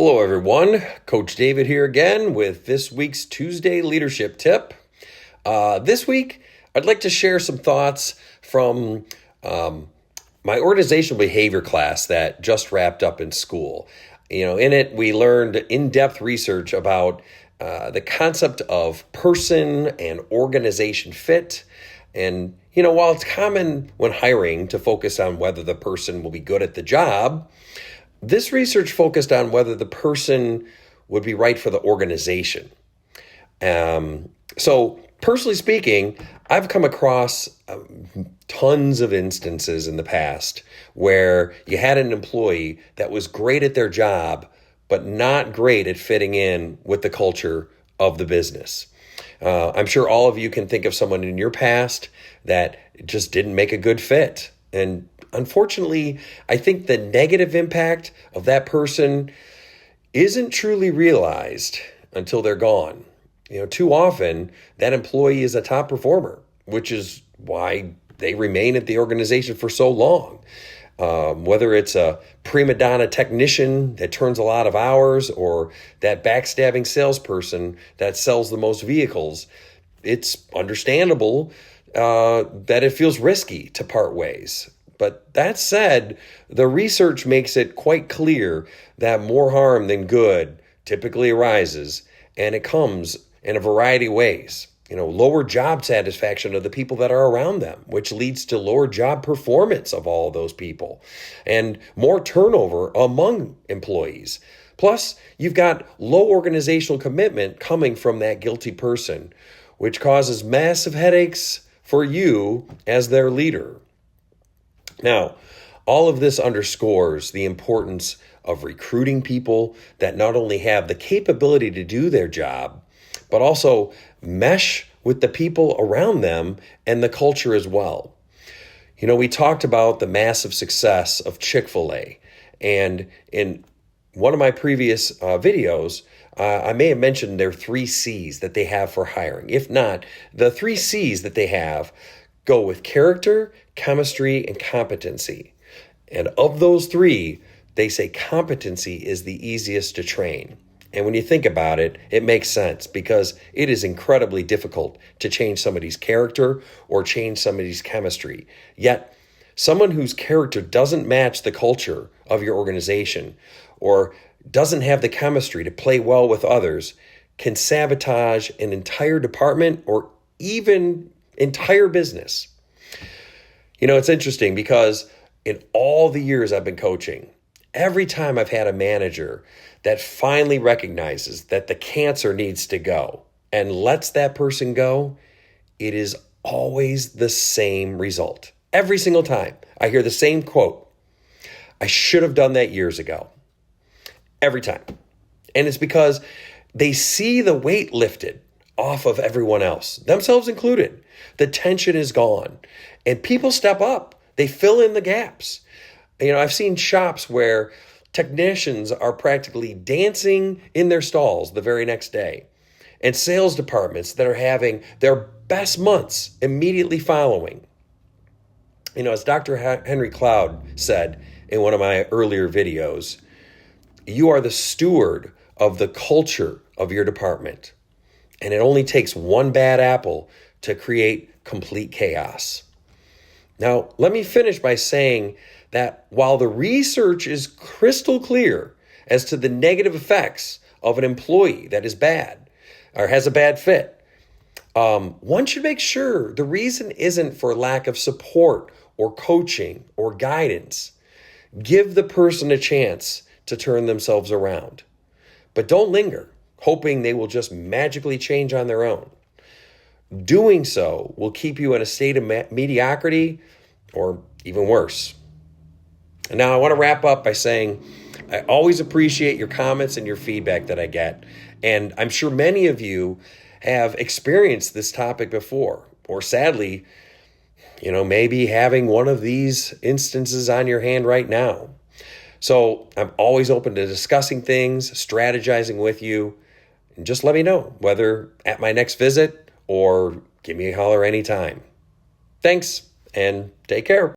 Hello, everyone. Coach David here again with this week's Tuesday Leadership Tip. This week, I'd like to share some thoughts from my organizational behavior class that just wrapped up in school. In it, we learned in-depth research about the concept of person and organization fit. And, while it's common when hiring to focus on whether the person will be good at the job, this research focused on whether the person would be right for the organization. So personally speaking, I've come across tons of instances in the past where you had an employee that was great at their job, but not great at fitting in with the culture of the business. I'm sure all of you can think of someone in your past that just didn't make a good fit. And unfortunately, I think the negative impact of that person isn't truly realized until they're gone. Too often that employee is a top performer, which is why they remain at the organization for so long. Whether it's a prima donna technician that turns a lot of hours or that backstabbing salesperson that sells the most vehicles, it's understandable that it feels risky to part ways. But that said, the research makes it quite clear that more harm than good typically arises, and it comes in a variety of ways. Lower job satisfaction of the people that are around them, which leads to lower job performance of all of those people, and more turnover among employees. Plus, you've got low organizational commitment coming from that guilty person, which causes massive headaches for you as their leader. Now, all of this underscores the importance of recruiting people that not only have the capability to do their job, but also mesh with the people around them and the culture as well. We talked about the massive success of Chick-fil-A, and in one of my previous videos, I may have mentioned their 3 C's that they have for hiring. If not, the 3 C's that they have go with character, chemistry, and competency. And of those 3, they say competency is the easiest to train. And when you think about it, it makes sense because it is incredibly difficult to change somebody's character or change somebody's chemistry. Yet, someone whose character doesn't match the culture of your organization or doesn't have the chemistry to play well with others can sabotage an entire department or even entire business. It's interesting because in all the years I've been coaching, every time I've had a manager that finally recognizes that the cancer needs to go and lets that person go, it is always the same result. Every single time I hear the same quote, "I should have done that years ago." Every time. And it's because they see the weight lifted off of everyone else, themselves included. The tension is gone and people step up. They fill in the gaps. I've seen shops where technicians are practically dancing in their stalls the very next day, and sales departments that are having their best months immediately following. As Dr. Henry Cloud said in one of my earlier videos, you are the steward of the culture of your department, and it only takes one bad apple to create complete chaos. Now, let me finish by saying that while the research is crystal clear as to the negative effects of an employee that is bad or has a bad fit, one should make sure the reason isn't for lack of support or coaching or guidance. Give the person a chance to turn themselves around. But don't linger, hoping they will just magically change on their own. Doing so will keep you in a state of mediocrity or even worse. And now I want to wrap up by saying I always appreciate your comments and your feedback that I get. And I'm sure many of you have experienced this topic before, or sadly, maybe having one of these instances on your hand right now. So I'm always open to discussing things, strategizing with you, and just let me know, whether at my next visit or give me a holler anytime. Thanks, and take care.